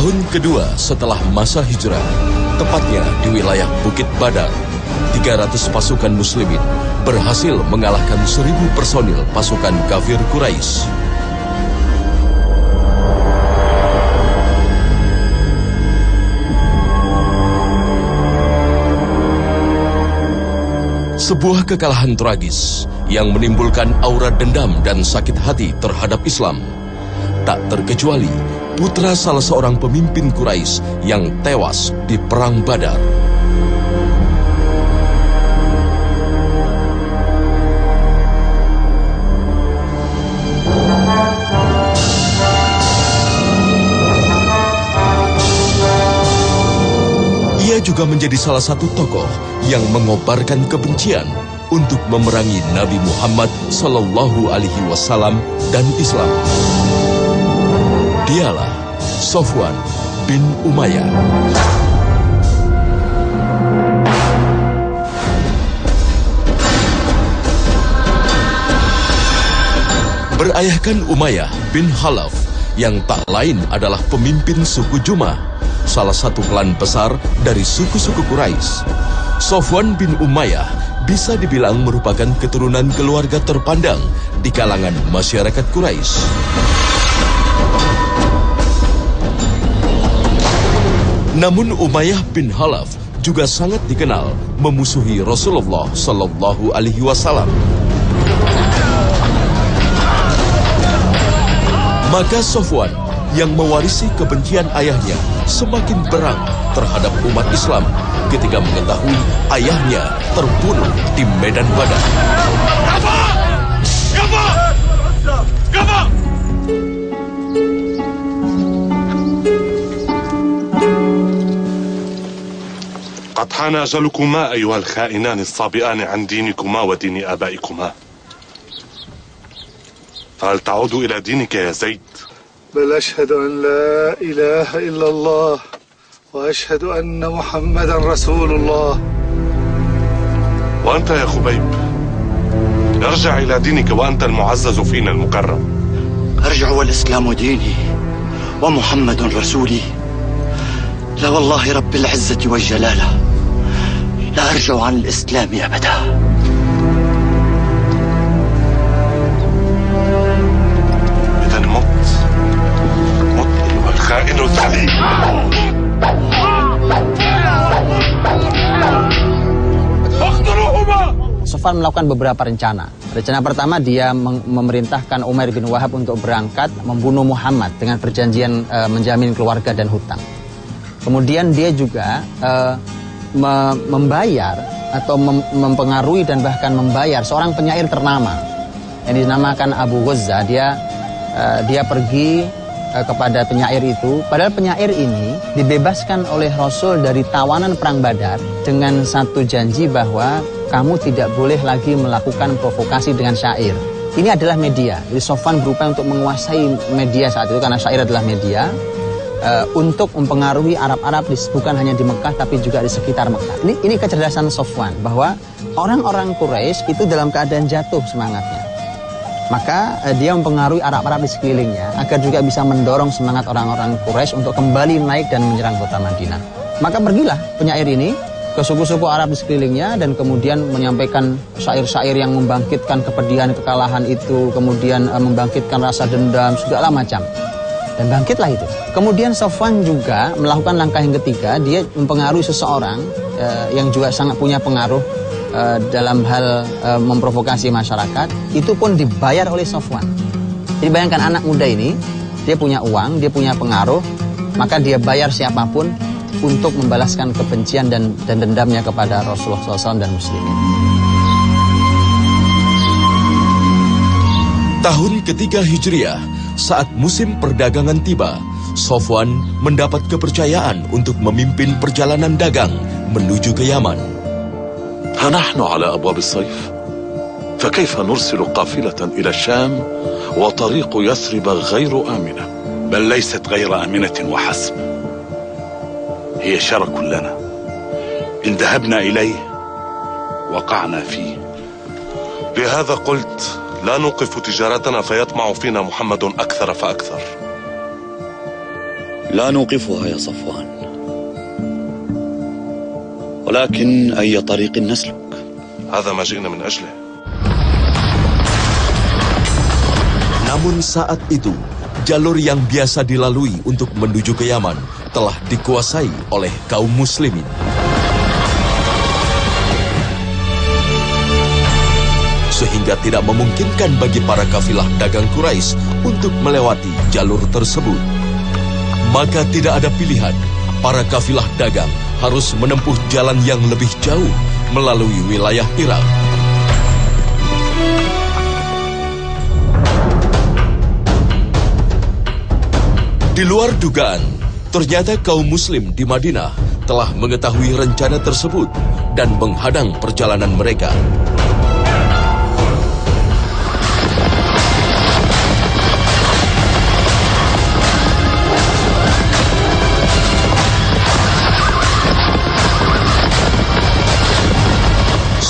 Tahun kedua setelah masa hijrah, tepatnya di wilayah Bukit Badar, 300 pasukan muslimin berhasil mengalahkan 1.000 personil pasukan kafir Quraisy. Sebuah kekalahan tragis yang menimbulkan aura dendam dan sakit hati terhadap Islam. Tak terkecuali putra salah seorang pemimpin Quraisy yang tewas di Perang Badar. Ia juga menjadi salah satu tokoh yang mengobarkan kebencian untuk memerangi Nabi Muhammad Sallallahu Alaihi Wasallam dan Islam. Dialah Sofwan bin Umayyah. Berayahkan Umayyah bin Khalaf yang tak lain adalah pemimpin suku Jumah, salah satu klan besar dari suku-suku Quraisy. Sofwan bin Umayyah bisa dibilang merupakan keturunan keluarga terpandang di kalangan masyarakat Quraisy. Namun Umayyah bin Khalaf juga sangat dikenal memusuhi Rasulullah Sallallahu Alaihi Wasallam. Maka Sofwan yang mewarisi kebencian ayahnya semakin berang terhadap umat Islam ketika mengetahui ayahnya terbunuh di medan Badar. قد حان أجلكما أيها الخائنان الصابئان عن دينكما ودين آبائكما. فهل تعود إلى دينك يا زيد؟ بل أشهد أن لا إله إلا الله وأشهد أن محمدا رسول الله. وأنت يا خبيب ارجع إلى دينك وأنت المعزز فينا المكرم. أرجع والإسلام ديني ومحمد رسولي. لا والله رب العزة والجلالة لا أرجع عن الإسلام أبدا. إذا مت أيها الخائن الذليل. Sofwan melakukan beberapa rencana. Rencana pertama, dia memerintahkan Umair bin Wahab untuk berangkat membunuh Muhammad dengan perjanjian menjamin keluarga dan hutang. Kemudian dia juga membayar atau mempengaruhi dan bahkan membayar seorang penyair ternama yang dinamakan Abu Ghazza. Dia pergi kepada penyair itu, padahal penyair ini dibebaskan oleh Rasul dari tawanan perang Badar dengan satu janji bahwa kamu tidak boleh lagi melakukan provokasi dengan syair. Ini adalah media. Jadi Sofwan berupaya untuk menguasai media saat itu karena syair adalah media. Untuk mempengaruhi Arab-Arab bukan hanya di Mekah tapi juga di sekitar Mekah. Ini kecerdasan Sofwan, bahwa orang-orang Quraisy itu dalam keadaan jatuh semangatnya. Maka dia mempengaruhi Arab-Arab di sekelilingnya agar juga bisa mendorong semangat orang-orang Quraisy untuk kembali naik dan menyerang kota Madinah. Maka pergilah penyair ini ke suku-suku Arab di sekelilingnya dan kemudian menyampaikan syair-syair yang membangkitkan kepedihan kekalahan itu, kemudian membangkitkan rasa dendam segala macam. Dan bangkitlah itu. Kemudian Sofwan juga melakukan langkah yang ketiga, dia mempengaruhi seseorang yang juga sangat punya pengaruh dalam hal memprovokasi masyarakat. Itu pun dibayar oleh Sofwan. Jadi bayangkan anak muda ini, dia punya uang, dia punya pengaruh, maka dia bayar siapapun untuk membalaskan kebencian dan dendamnya kepada Rasulullah SAW dan muslimin. Tahun ketiga Hijriah, saat musim perdagangan tiba, Sofwan mendapat kepercayaan untuk memimpin perjalanan dagang menuju ke Yaman. نحن على أبواب الصيف فكيف نرسل قافلة إلى الشام وطريق يثرب غير آمنة؟ بل ليست غير آمنة وحسب، هي شرك لنا إن ذهبنا إليه وقعنا فيه. لهذا قلت لا نوقف تجارتنا فيطمع فينا محمد أكثر فأكثر. لا نوقفها يا صفوان، ولكن أي طريق نسلك؟ هذا ما جئنا من أجله. Namun saat itu, jalur yang biasa dilalui untuk menuju ke Yaman telah dikuasai oleh kaum muslimin. Sehingga tidak memungkinkan bagi para kafilah dagang Quraisy untuk melewati jalur tersebut. Maka tidak ada pilihan, para kafilah dagang harus menempuh jalan yang lebih jauh melalui wilayah Irak. Di luar dugaan, ternyata kaum muslim di Madinah telah mengetahui rencana tersebut dan menghadang perjalanan mereka.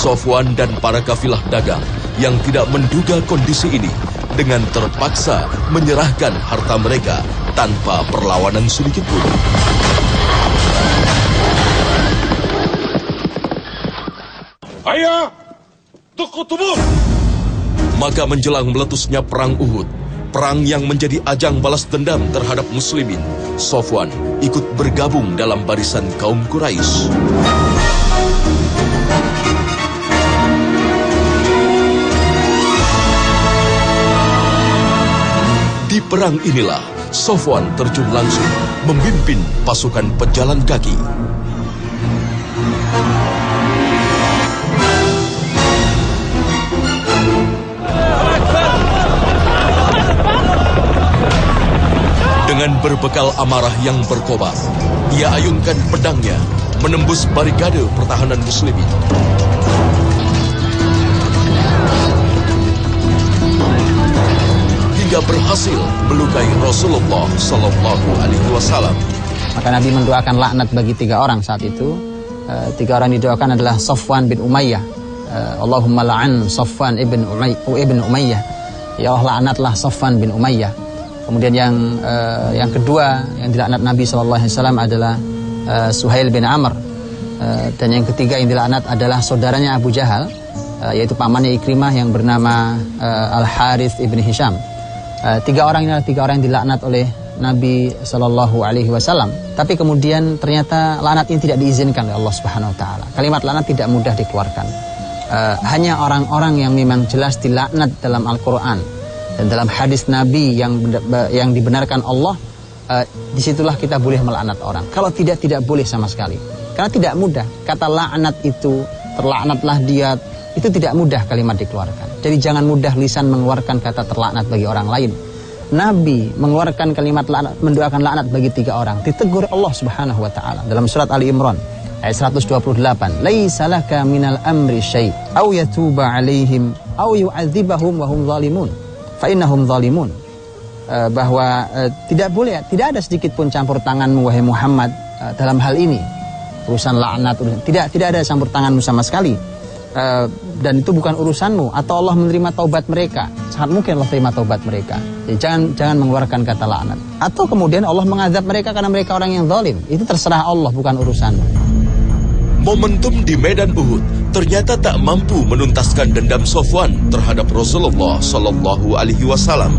Sofwan dan para kafilah dagang yang tidak menduga kondisi ini dengan terpaksa menyerahkan harta mereka tanpa perlawanan sedikit pun. Ayah, tuqutubur. Maka menjelang meletusnya perang Uhud, perang yang menjadi ajang balas dendam terhadap muslimin, Sofwan ikut bergabung dalam barisan kaum Quraisy. Di perang inilah, Sofwan terjun langsung memimpin pasukan pejalan kaki. Dengan berbekal amarah yang berkobar, ia ayunkan pedangnya menembus barikade pertahanan muslimin. Hingga berhasil melukai Rasulullah Sallallahu Alaihi Wasallam. Maka Nabi mendoakan laknat bagi 3 orang saat itu. 3 orang didoakan adalah Sofwan bin Umayyah. Allahumma la'an Sofwan ibn Umayyah. Ya Allah, laknatlah Sofwan bin Umayyah. Kemudian yang kedua yang dilaknat Nabi Sallallahu Alaihi Wasallam adalah Suhail bin Amr. Dan yang ketiga yang dilaknat adalah saudaranya Abu Jahal, yaitu pamannya Ikrimah yang bernama Al-Harith ibn Hisham. 3 orang ini adalah 3 orang yang dilaknat oleh Nabi Sallallahu Alaihi Wasallam. Tapi kemudian ternyata laknat ini tidak diizinkan oleh Allah Subhanahu Wa Taala. Kalimat laknat tidak mudah dikeluarkan. Hanya orang-orang yang memang jelas dilaknat dalam Al-Quran dan dalam hadis Nabi yang dibenarkan Allah, disitulah kita boleh melaknat orang. Kalau tidak boleh sama sekali. Karena tidak mudah. Kata laknat itu, terlaknatlah dia, itu tidak mudah kalimat dikeluarkan. Jadi jangan mudah lisan mengeluarkan kata terlaknat bagi orang lain. Nabi mengeluarkan kalimat laknat, mendoakan laknat bagi 3 orang. Ditegur Allah Subhanahu Wa Taala dalam surat Ali Imran ayat 128. Laisa laka minal amri syai' aw yatuba 'alaihim aw yu'adzibahum wa hum zalimun fa innahum zalimun. Bahwa tidak boleh, tidak ada sedikit pun campur tanganmu wahai Muhammad dalam hal ini. Urusan laknat, tidak ada campur tanganmu sama sekali. Dan itu bukan urusanmu, atau Allah menerima taubat mereka. Sangat mungkin Allah terima taubat mereka. Jadi jangan mengeluarkan kata laknat. Atau kemudian Allah mengazab mereka karena mereka orang yang zalim. Itu terserah Allah, bukan urusanmu. Momentum di medan Uhud ternyata tak mampu menuntaskan dendam Sofwan terhadap Rasulullah Sallallahu Alaihi Wasallam.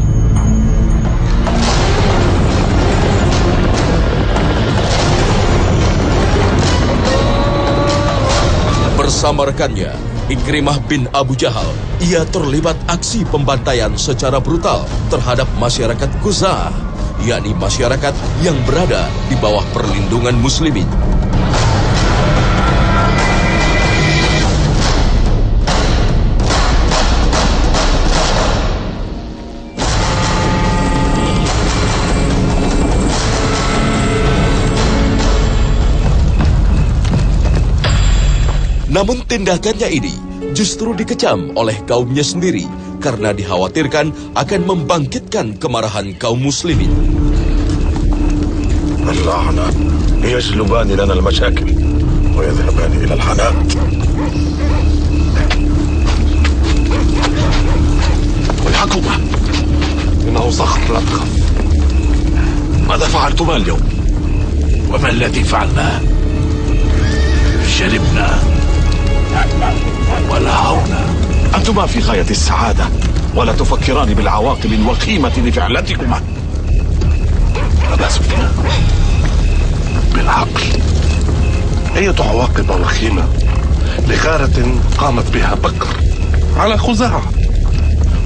Bersama rekannya, Ikrimah bin Abu Jahal, ia terlibat aksi pembantaian secara brutal terhadap masyarakat Khuza'ah, yakni masyarakat yang berada di bawah perlindungan muslimin. Namun tindakannya ini justru dikecam oleh kaumnya sendiri karena dikhawatirkan akan membangkitkan kemarahan kaum muslimin. اللعنة يجلبان لنا المشاكل ويذهبان إلى الحنات. والحكومة إنه صخر لا تخف. ماذا فعلتما اليوم؟ وما الذي فعلناه؟ شربنا ولهونا. أنتما في غاية السعادة ولا تفكران بالعواقب الوخيمة لفعلتكما. أبا سفيان، بالعقل. أية عواقب وخيمة لغارة قامت بها بكر على خزاعة؟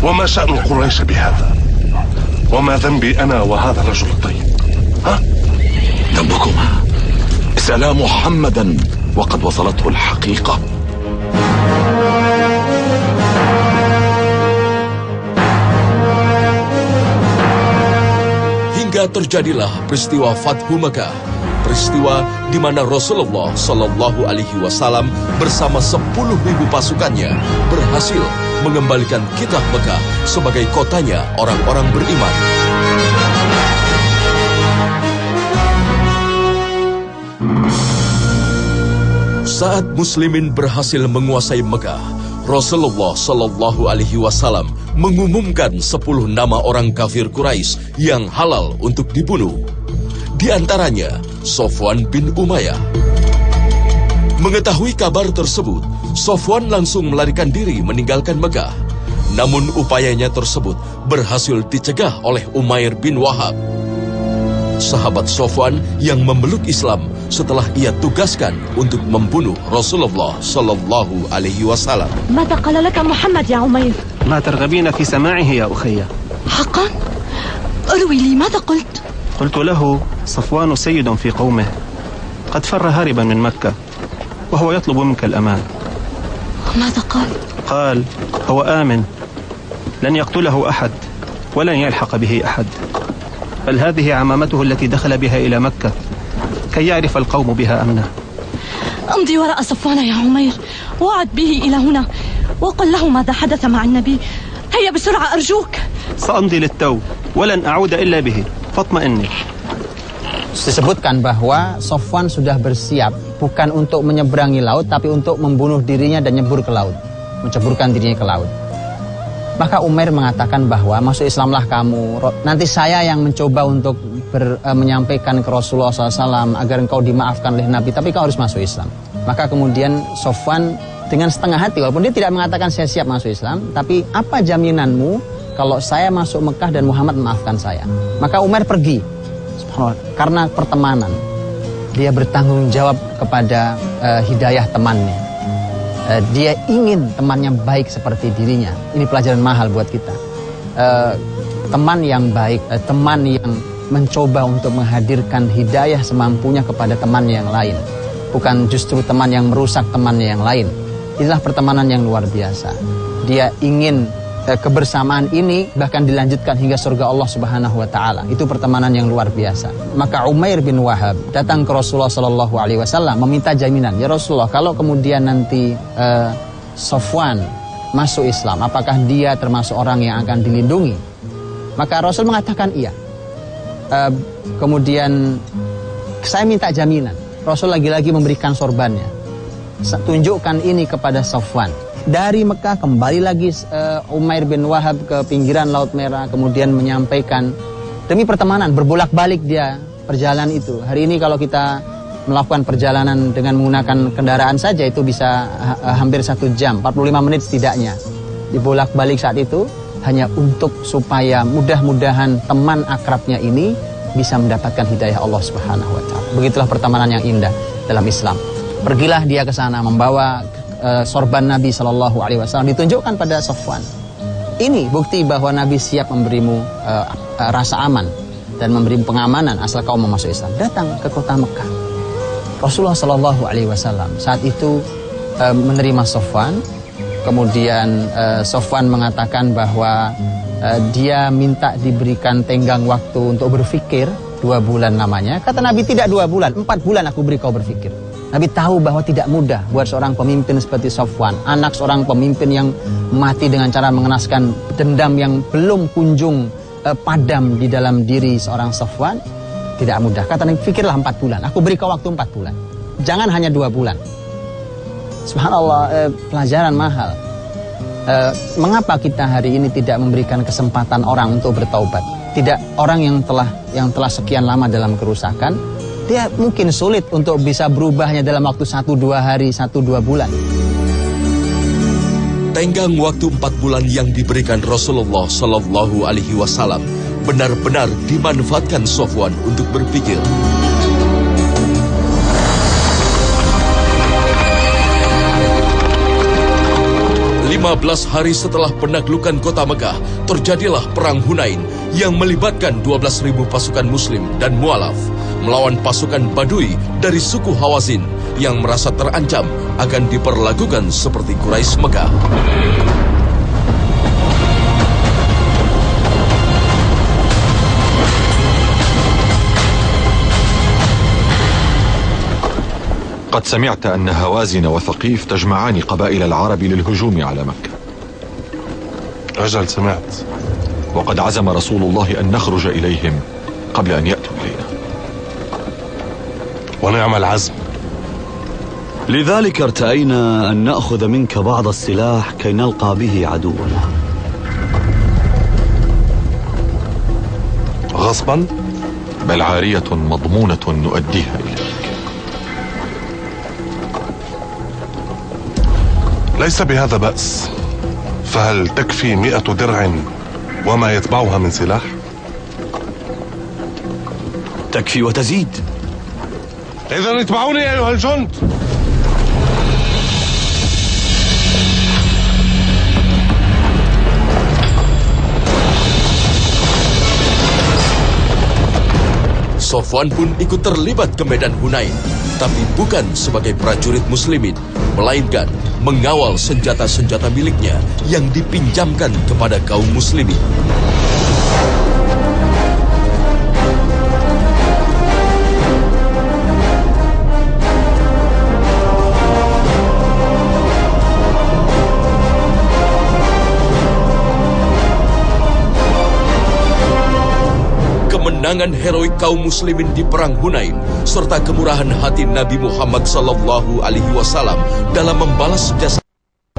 وما شأن قريش بهذا؟ وما ذنبي أنا وهذا الرجل الطيب؟ ها؟ ذنبكما اسألا محمدا وقد وصلته الحقيقة. Hingga terjadilah peristiwa Fathu Mekah, peristiwa di mana Rasulullah Shallallahu Alaihi Wasallam bersama 10.000 pasukannya berhasil mengembalikan kitah Mekah sebagai kotanya orang-orang beriman. Saat Muslimin berhasil menguasai Mekah, Rasulullah Shallallahu Alaihi Wasallam mengumumkan 10 nama orang kafir Quraisy yang halal untuk dibunuh. Di antaranya Sofwan bin Umayyah. Mengetahui kabar tersebut, Sofwan langsung melarikan diri meninggalkan Mekah. Namun upayanya tersebut berhasil dicegah oleh Umair bin Wahab, sahabat Sofwan yang memeluk Islam setelah ia tugaskan untuk membunuh Rasulullah Sallallahu Alaihi Wasallam. ماذا قال لك محمد يا عمير؟ ما ترغبين في سماعه يا أخي؟ حقا؟ أروي لي ماذا قلت؟ قلت له صفوان سيد في قومه قد فر هاربا من مكة وهو يطلب منك الأمان. ماذا قال؟ قال هو آمن، لن يقتله أحد ولن يلحق به أحد، بل هذه عمامته التي دخل بها إلى مكة كي يعرف القوم بها أمنه. امضي وراء صفوان يا عمير وعد به إلى هنا وقل له ماذا حدث مع النبي. هيا بسرعة أرجوك. سأمضي للتو ولن أعود إلا به فاطمئني. Disebutkan bahwa Sofwan sudah bersiap bukan untuk menyeberangi laut, tapi untuk membunuh dirinya dan nyebur ke laut, menceburkan dirinya ke laut. Maka Umair mengatakan bahwa masuk Islamlah kamu, nanti saya yang mencoba untuk menyampaikan ke Rasulullah SAW agar engkau dimaafkan oleh Nabi, tapi kau harus masuk Islam. Maka kemudian Sofwan dengan setengah hati, walaupun dia tidak mengatakan saya siap masuk Islam, tapi apa jaminanmu kalau saya masuk Mekah dan Muhammad memaafkan saya? Maka Umair pergi. Karena pertemanan, dia bertanggung jawab kepada hidayah temannya. Dia ingin temannya baik seperti dirinya. Ini pelajaran mahal buat kita. Teman yang baik, teman yang mencoba untuk menghadirkan hidayah semampunya kepada teman yang lain, bukan justru teman yang merusak temannya yang lain. Inilah pertemanan yang luar biasa. Dia ingin kebersamaan ini bahkan dilanjutkan hingga surga Allah Subhanahu wa taala. Itu pertemanan yang luar biasa. Maka Umair bin Wahab datang ke Rasulullah sallallahu alaihi wasallam meminta jaminan, "Ya Rasulullah, kalau kemudian nanti Sofwan masuk Islam, apakah dia termasuk orang yang akan dilindungi?" Maka Rasul mengatakan iya. Kemudian saya minta jaminan. Rasul lagi-lagi memberikan sorbannya. Tunjukkan ini kepada Sofwan. Dari Mekah kembali lagi Umair bin Wahab ke pinggiran Laut Merah, kemudian menyampaikan demi pertemanan, berbolak-balik dia perjalanan itu. Hari ini kalau kita melakukan perjalanan dengan menggunakan kendaraan saja itu bisa hampir 1 jam, 45 menit setidaknya. Dibolak-balik saat itu hanya untuk supaya mudah-mudahan teman akrabnya ini bisa mendapatkan hidayah Allah Subhanahu wa taala. Begitulah pertemanan yang indah dalam Islam. Pergilah dia ke sana membawa sorban Nabi Shallallahu Alaihi Wasallam, ditunjukkan pada Sofwan. Ini bukti bahwa Nabi siap memberimu rasa aman dan memberimu pengamanan asal kau mau masuk Islam. Datang ke kota Mekah. Rasulullah Shallallahu Alaihi Wasallam saat itu menerima Sofwan. Kemudian Sofwan mengatakan bahwa dia minta diberikan tenggang waktu untuk berpikir 2 bulan namanya. Kata Nabi, tidak 2 bulan, 4 bulan aku beri kau berpikir. Nabi tahu bahwa tidak mudah buat seorang pemimpin seperti Sofwan, anak seorang pemimpin yang mati dengan cara mengenaskan dendam yang belum kunjung padam di dalam diri seorang Sofwan. Tidak mudah. Kata Nabi, pikirlah 4 bulan. Aku beri kau waktu 4 bulan. Jangan hanya 2 bulan. Subhanallah, pelajaran mahal. Mengapa kita hari ini tidak memberikan kesempatan orang untuk bertaubat? Tidak, orang yang telah sekian lama dalam kerusakan, dia mungkin sulit untuk bisa berubahnya dalam waktu 1-2 hari, 1-2 bulan. Tenggang waktu 4 bulan yang diberikan Rasulullah Shallallahu Alaihi Wasallam benar-benar dimanfaatkan Sofwan untuk berpikir. 15 hari setelah penaklukan kota Mekah, terjadilah Perang Hunain yang melibatkan 12.000 pasukan Muslim dan mualaf melawan pasukan Badui dari suku Hawazin yang merasa terancam akan diperlakukan seperti Quraisy Mekah. قد سمعت أن هوازن وثقيف تجمعان قبائل العرب للهجوم على مكة. أجل سمعت. وقد عزم رسول الله أن نخرج إليهم قبل أن يأتوا إلينا. ونعم العزم. لذلك ارتأينا أن نأخذ منك بعض السلاح كي نلقى به عدونا. غصبا؟ بل عارية مضمونة نؤديها إليك. ليس بهذا بأس. فهل تكفي 100 درع وما يتبعها من سلاح؟ تكفي وتزيد. إذن اتبعوني أيها الجند. Sofwan pun ikut terlibat ke medan Hunain, tapi bukan sebagai prajurit muslimin, melainkan mengawal senjata-senjata miliknya yang dipinjamkan kepada kaum muslimin. Kemenangan heroik kaum muslimin di Perang Hunain serta kemurahan hati Nabi Muhammad Sallallahu Alaihi Wasallam dalam membalas jasa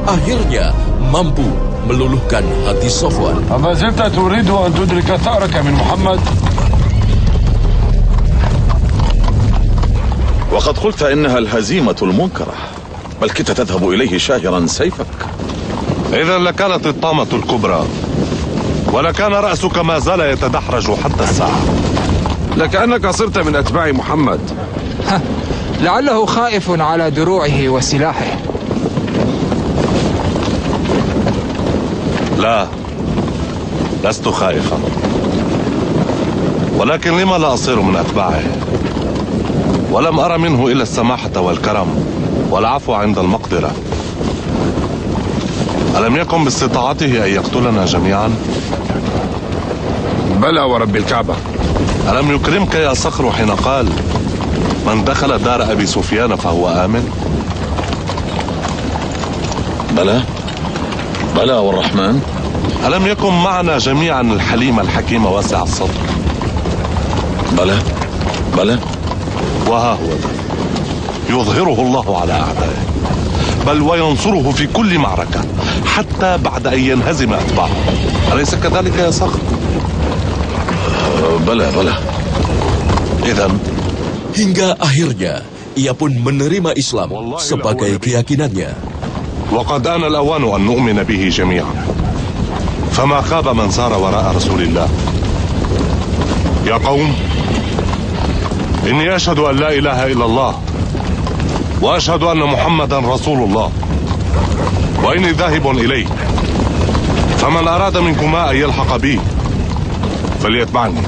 akhirnya mampu meluluhkan hati Sofwan. أما زلت تريد أن تدرك ثأرك من محمد؟ وقد قلت إنها الهزيمة المنكرة، بل كنت تذهب إليه شاهرا سيفك. إذا لكانت الطامة الكبرى، ولكان رأسك ما زال يتدحرج حتى الساعة. لكأنك صرت من أتباع محمد. لعله خائف على دروعه وسلاحه. لا، لست خائفا، ولكن لما لا أصير من أتباعه؟ ولم أرى منه إلا السماحة والكرم والعفو عند المقدرة. ألم يكن باستطاعته أن يقتلنا جميعا؟ بلى ورب الكعبة. ألم يكرمك يا صخر حين قال من دخل دار أبي سفيان فهو آمن؟ بلى بلى والرحمن. ألم يكن معنا جميعا الحليم الحكيم واسع الصدر؟ بلى بلى. وها هو ده يظهره الله على أعدائه، بل وينصره في كل معركة حتى بعد أن ينهزم أتباعه. أليس كذلك يا صخر؟ بلى بلى. إذن Hingga akhirnya ia pun menerima Islam sebagai keyakinannya. وقد آن الأوان أن نؤمن به جميعا، فما خاب من سار وراء رسول الله. يا قوم، إني أشهد أن لا إله إلا الله، وأشهد أن محمدا رسول الله، وإني ذاهب إليه، فمن أراد منكما أن يلحق بي فليتبعني.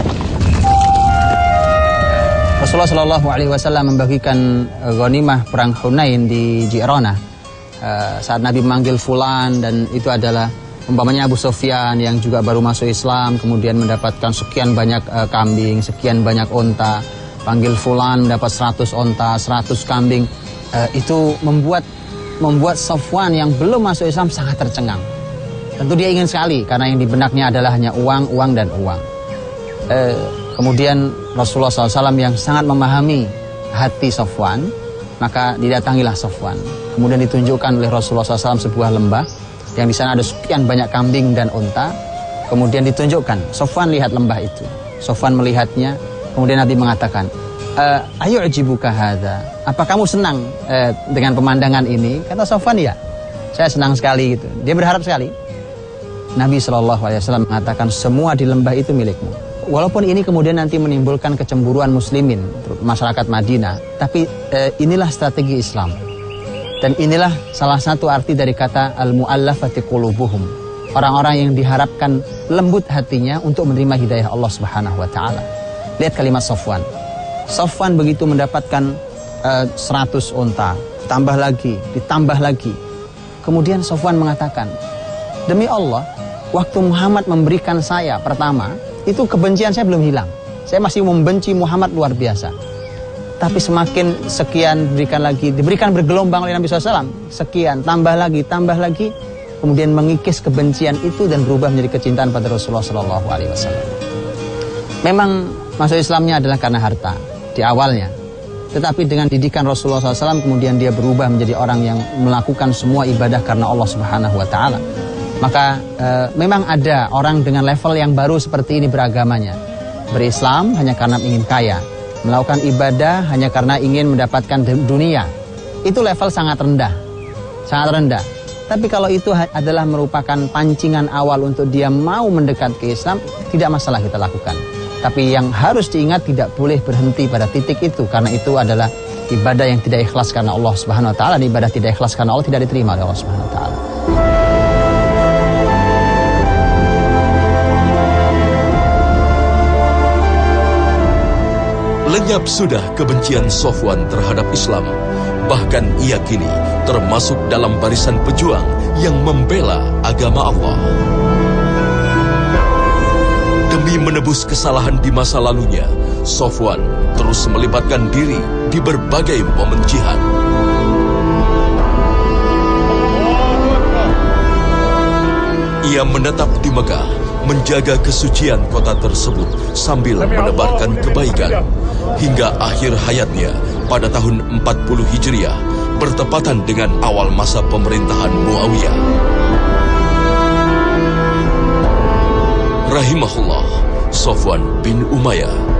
Rasulullah Shallallahu Alaihi Wasallam membagikan ghanimah perang Hunain di Ji'ranah. Saat Nabi memanggil fulan, dan itu adalah umpamanya Abu Sufyan yang juga baru masuk Islam, kemudian mendapatkan sekian banyak kambing, sekian banyak onta. Panggil fulan dapat 100 onta, 100 kambing. Itu membuat Sofwan yang belum masuk Islam sangat tercengang. Tentu dia ingin sekali, karena yang di benaknya adalah hanya uang, uang, dan uang. Kemudian Rasulullah SAW yang sangat memahami hati Sofwan, maka didatangilah Sofwan. Kemudian ditunjukkan oleh Rasulullah SAW sebuah lembah yang di sana ada sekian banyak kambing dan unta. Kemudian ditunjukkan, Sofwan lihat lembah itu. Sofwan melihatnya, kemudian Nabi mengatakan, ayo ajibuka hadza, apa kamu senang dengan pemandangan ini? Kata Sofwan, ya, saya senang sekali gitu. Dia berharap sekali. Nabi SAW mengatakan semua di lembah itu milikmu. Walaupun ini kemudian nanti menimbulkan kecemburuan muslimin, masyarakat Madinah, tapi inilah strategi Islam. Dan inilah salah satu arti dari kata al-mu'allafati qulubuhum. Orang-orang yang diharapkan lembut hatinya untuk menerima hidayah Allah Subhanahu wa taala. Lihat kalimat Sofwan. Sofwan begitu mendapatkan 100 unta, ditambah lagi. Kemudian Sofwan mengatakan, demi Allah, waktu Muhammad memberikan saya pertama, itu kebencian saya belum hilang. Saya masih membenci Muhammad luar biasa. Tapi semakin sekian diberikan bergelombang oleh Nabi SAW. Sekian, tambah lagi. Kemudian mengikis kebencian itu dan berubah menjadi kecintaan pada Rasulullah SAW. Memang masuk Islamnya adalah karena harta di awalnya. Tetapi dengan didikan Rasulullah SAW kemudian dia berubah menjadi orang yang melakukan semua ibadah karena Allah Subhanahu wa taala. Maka memang ada orang dengan level yang baru seperti ini beragamanya. Berislam hanya karena ingin kaya, melakukan ibadah hanya karena ingin mendapatkan dunia. Itu level sangat rendah. Tapi kalau itu adalah merupakan pancingan awal untuk dia mau mendekat ke Islam, tidak masalah kita lakukan. Tapi yang harus diingat, tidak boleh berhenti pada titik itu, karena itu adalah ibadah yang tidak ikhlas karena Allah Subhanahu wa taala. Ibadah tidak ikhlas karena Allah tidak diterima oleh Allah Subhanahu wa taala. Lenyap sudah kebencian Sofwan terhadap Islam. Bahkan ia kini termasuk dalam barisan pejuang yang membela agama Allah. Demi menebus kesalahan di masa lalunya, Sofwan terus melibatkan diri di berbagai momen jihad. Ia menetap di Mekah, menjaga kesucian kota tersebut sambil menebarkan kebaikan. Hingga akhir hayatnya pada tahun 40 Hijriah, bertepatan dengan awal masa pemerintahan Muawiyah. Rahimahullah, Sofwan bin Umayyah.